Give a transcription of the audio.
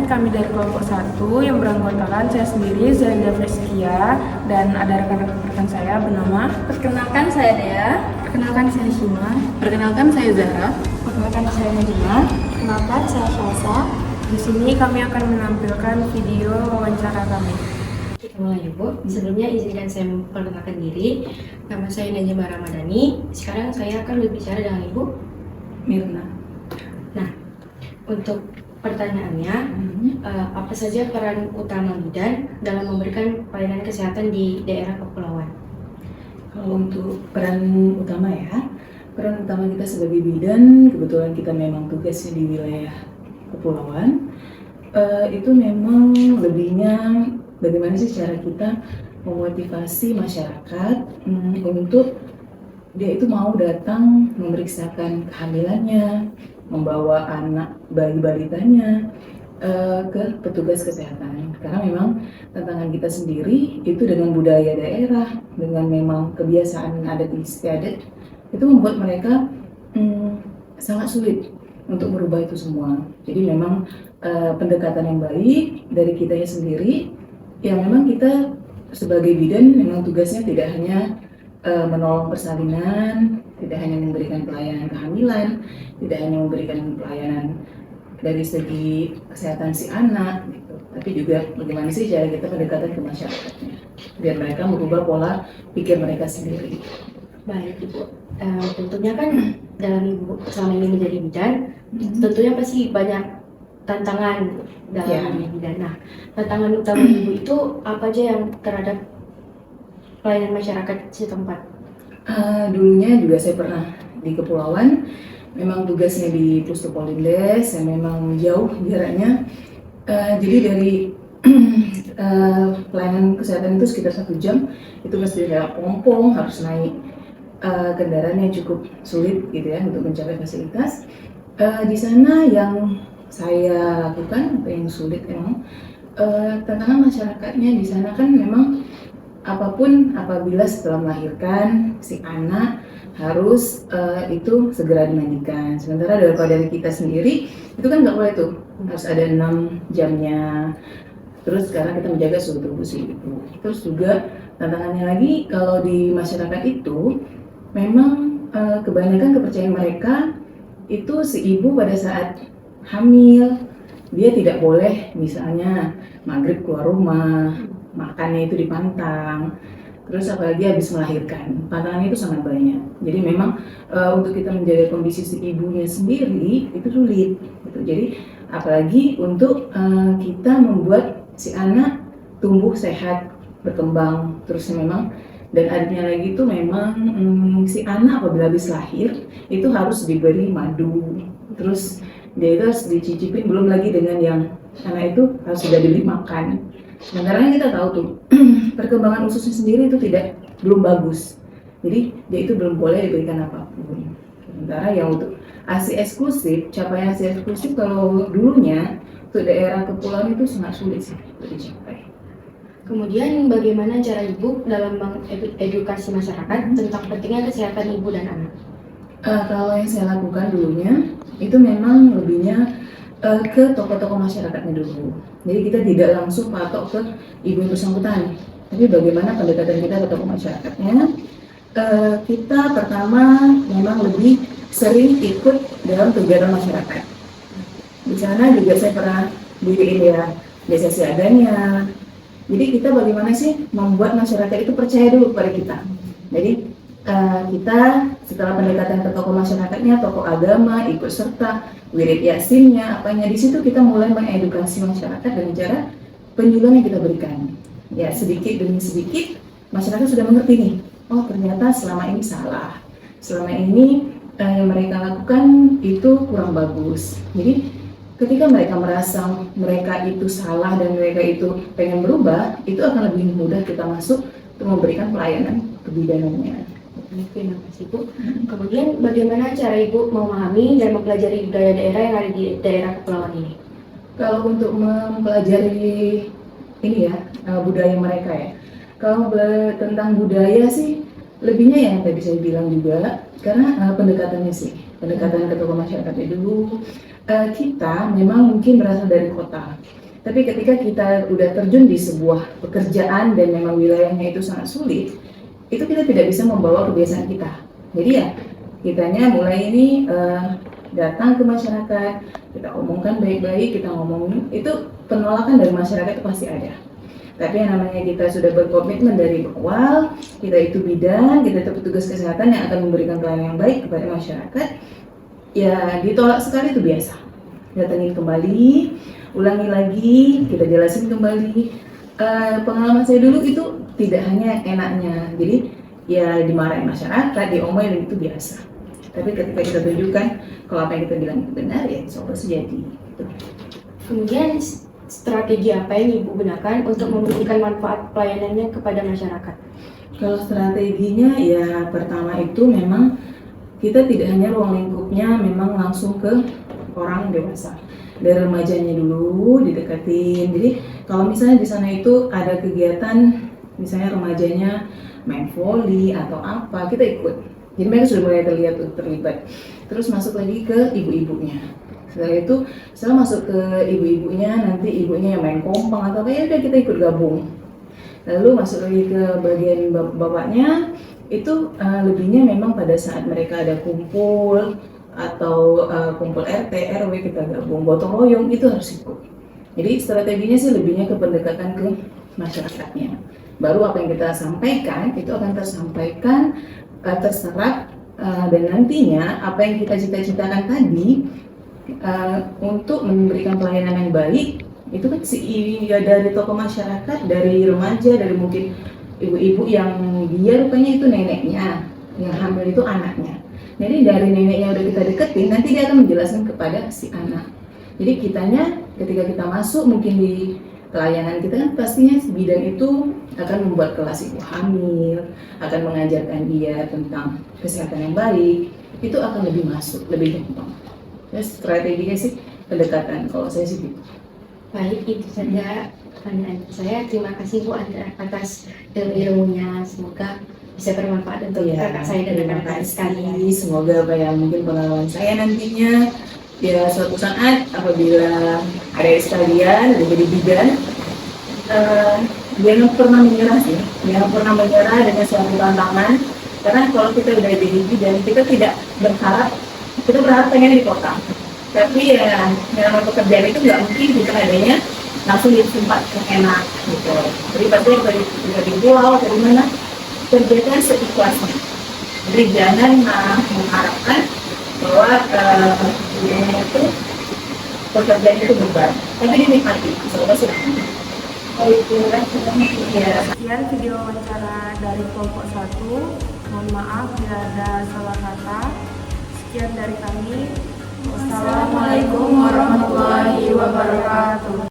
kami dari kelompok 1 yang beranggotakan saya sendiri, Zainda Freskia, dan ada rekan-rekan saya bernama. Perkenalkan saya Dea. Perkenalkan saya Shima. Perkenalkan saya Zara. Perkenalkan saya Najma. Perkenalkan saya Syasa. Di sini kami akan menampilkan video wawancara kami. Kita mulai Ibu. Sebelumnya izinkan saya memperkenalkan diri. Nama saya Najma Ramadhani. Sekarang saya akan berbicara dengan Ibu Mirna. Nah, untuk pertanyaannya, apa saja peran utama bidan dalam memberikan pelayanan kesehatan di daerah kepulauan? Kalau untuk peran utama peran utama kita sebagai bidan, kebetulan kita memang tugasnya di wilayah kepulauan, itu memang lebihnya bagaimana sih cara kita memotivasi masyarakat untuk dia itu mau datang memeriksakan kehamilannya, membawa anak bayi balitanya ke petugas kesehatan. Karena memang tantangan kita sendiri itu dengan budaya daerah, dengan memang kebiasaan adat istiadat, itu membuat mereka sangat sulit untuk merubah itu semua. Jadi memang pendekatan yang baik dari kitanya sendiri, ya memang kita sebagai bidan memang tugasnya tidak hanya menolong persalinan, tidak hanya memberikan pelayanan kehamilan, tidak hanya memberikan pelayanan dari segi kesehatan si anak, gitu. Tapi juga bagaimana sih cara kita pendekatan ke masyarakatnya, biar mereka merubah pola pikir mereka sendiri. Baik Ibu, tentunya kan dalam Ibu selama ini menjadi bidan, tentunya pasti banyak tantangan dalam menjadi bidan. Nah, tantangan utama Ibu itu apa aja yang terhadap pelayanan masyarakat setempat? Dulunya juga saya pernah di kepulauan, memang tugasnya di Pustu Polindes yang memang jauh jaraknya. Jadi dari pelayanan kesehatan itu sekitar 1 jam, itu mesti lewat Pompong, harus naik kendaraan yang cukup sulit gitu ya untuk mencapai fasilitas. Di sana yang saya lakukan, apa yang sulit emang, tantangan masyarakatnya di sana kan memang apapun apabila setelah melahirkan si anak harus itu segera dimandikan. Sementara dari kita sendiri itu kan nggak boleh tuh, harus ada 6 jamnya. Terus sekarang kita menjaga suhu tubuh si ibu. Terus juga tantangannya lagi kalau di masyarakat itu memang kebanyakan kepercayaan mereka itu si ibu pada saat hamil dia tidak boleh misalnya maghrib keluar rumah, makannya itu dipantang, terus apalagi habis melahirkan, tantangannya itu sangat banyak. Jadi memang untuk kita menjaga kondisi si ibunya sendiri itu sulit gitu. Jadi apalagi untuk kita membuat si anak tumbuh sehat, berkembang, terus memang dan adanya lagi itu memang si anak apabila habis lahir itu harus diberi madu, terus dia itu harus dicicipin, belum lagi dengan yang anak itu harus sudah diberi makan. Sementara kita tahu tuh perkembangan ususnya sendiri itu belum bagus, jadi dia itu belum boleh diberikan apapun. Sementara yang untuk ASI eksklusif, capaian ASI eksklusif kalau dulunya untuk daerah kepulauan itu sangat sulit sih untuk dicapai. Kemudian bagaimana cara Ibu dalam mengedukasi masyarakat tentang pentingnya kesehatan ibu dan anak? Kalau yang saya lakukan dulunya itu memang lebihnya ke tokoh-tokoh masyarakatnya dulu. Jadi kita tidak langsung patok ke ibu yang bersangkutan, tapi bagaimana pendekatan kita ke tokoh masyarakatnya. Kita pertama memang lebih sering ikut dalam kegiatan masyarakat. Di sana juga saya pernah diriin ya desa siaganya. Jadi kita bagaimana sih membuat masyarakat itu percaya dulu kepada kita. Jadi kita setelah pendekatan ke tokoh masyarakatnya, tokoh agama, ikut serta, wirid yasinnya, apanya, di situ kita mulai mengedukasi masyarakat dengan cara penyuluhan yang kita berikan. Ya sedikit demi sedikit masyarakat sudah mengerti nih, oh ternyata selama ini salah, selama ini yang mereka lakukan itu kurang bagus. Jadi ketika mereka merasa mereka itu salah dan mereka itu pengen berubah, itu akan lebih mudah kita masuk untuk memberikan pelayanan kebidanannya. Terima kasih Bu. Kemudian bagaimana cara Ibu memahami dan mempelajari budaya daerah yang ada di daerah kepulauan ini? Kalau untuk mempelajari ini ya budaya mereka ya, kalau tentang budaya sih lebihnya yang tadi saya bilang juga, karena pendekatannya sih pendekatan ke tokoh masyarakatnya dulu. Kita memang mungkin berasal dari kota, tapi ketika kita udah terjun di sebuah pekerjaan dan memang wilayahnya itu sangat sulit, itu kita tidak bisa membawa kebiasaan kita. Jadi ya, kitanya mulai ini datang ke masyarakat, kita omongkan baik-baik, kita ngomongin, itu penolakan dari masyarakat itu pasti ada. Tapi yang namanya kita sudah berkomitmen dari awal, kita itu bidan, kita itu petugas kesehatan yang akan memberikan pelayanan yang baik kepada masyarakat, ya ditolak sekali itu biasa. Datangin kembali, ulangi lagi, kita jelasin kembali. Pengalaman saya dulu itu tidak hanya enaknya, jadi ya dimarahin masyarakat, diomelin itu biasa. Tapi ketika kita tunjukkan kalau apa yang kita bilang itu benar, ya insya Allah jadi. Gitu. Kemudian strategi apa yang Ibu gunakan untuk memberikan manfaat pelayanannya kepada masyarakat? Kalau strateginya ya pertama itu memang kita tidak hanya ruang lingkupnya memang langsung ke orang dewasa. Dari remajanya dulu didekatin. Jadi kalau misalnya di sana itu ada kegiatan misalnya remajanya main volley atau apa, kita ikut. Jadi mereka sudah mulai terlibat. Terus masuk lagi ke ibu-ibunya. Setelah itu, setelah masuk ke ibu-ibunya, nanti ibunya yang main kompang atau apa, ya udah kita ikut gabung. Lalu masuk lagi ke bagian bapaknya, itu lebihnya memang pada saat mereka ada kumpul atau kumpul RT, RW kita gabung, gotong royong itu harus ikut. Jadi strateginya sih lebihnya ke pendekatan ke masyarakatnya. Baru apa yang kita sampaikan itu akan tersampaikan, terserap, dan nantinya apa yang kita cita-citakan tadi untuk memberikan pelayanan yang baik itu kan ya dari tokoh masyarakat, dari remaja, dari mungkin ibu-ibu yang dia rupanya itu neneknya, yang hamil itu anaknya. Jadi dari neneknya udah kita deketin, nanti dia akan menjelaskan kepada si anak. Jadi kitanya ketika kita masuk mungkin di pelayanan kita kan pastinya si bidan itu akan membuat kelas ibu hamil, akan mengajarkan dia tentang kesehatan yang baik, itu akan lebih masuk, lebih gampang. Ya, strateginya sih pendekatan kalau saya sih gitu. Baik, itu saja pertanyaan saya. Terima kasih Bu atas ilmunya. Semoga bisa bermanfaat untuk kakak saya dan rekan-rekan sekalian. Semoga apa yang mungkin pengalaman saya nantinya ya suatu saat apabila ada sekalian menjadi bidan, jangan pernah menyerah sih, jangan pernah menyerah dengan suatu tantangan. Karena kalau kita udah jadi bidan, kita tidak berharap, kita berharap pengen di kota. Tapi ya dalam pekerjaan itu nggak mungkin kita adanya langsung di tempat yang enak gitu. Jadi pasti dari pulau dari mana kerjakan seikhlasnya. Jadi jangan mengharapkan bahwa itu pekerjaan itu beban, tapi dinikmati. Semoga sudah. Sekian video wawancara dari kelompok 1. Mohon maaf bila ada salah kata. Sekian dari kami. Wassalamualaikum warahmatullahi wabarakatuh.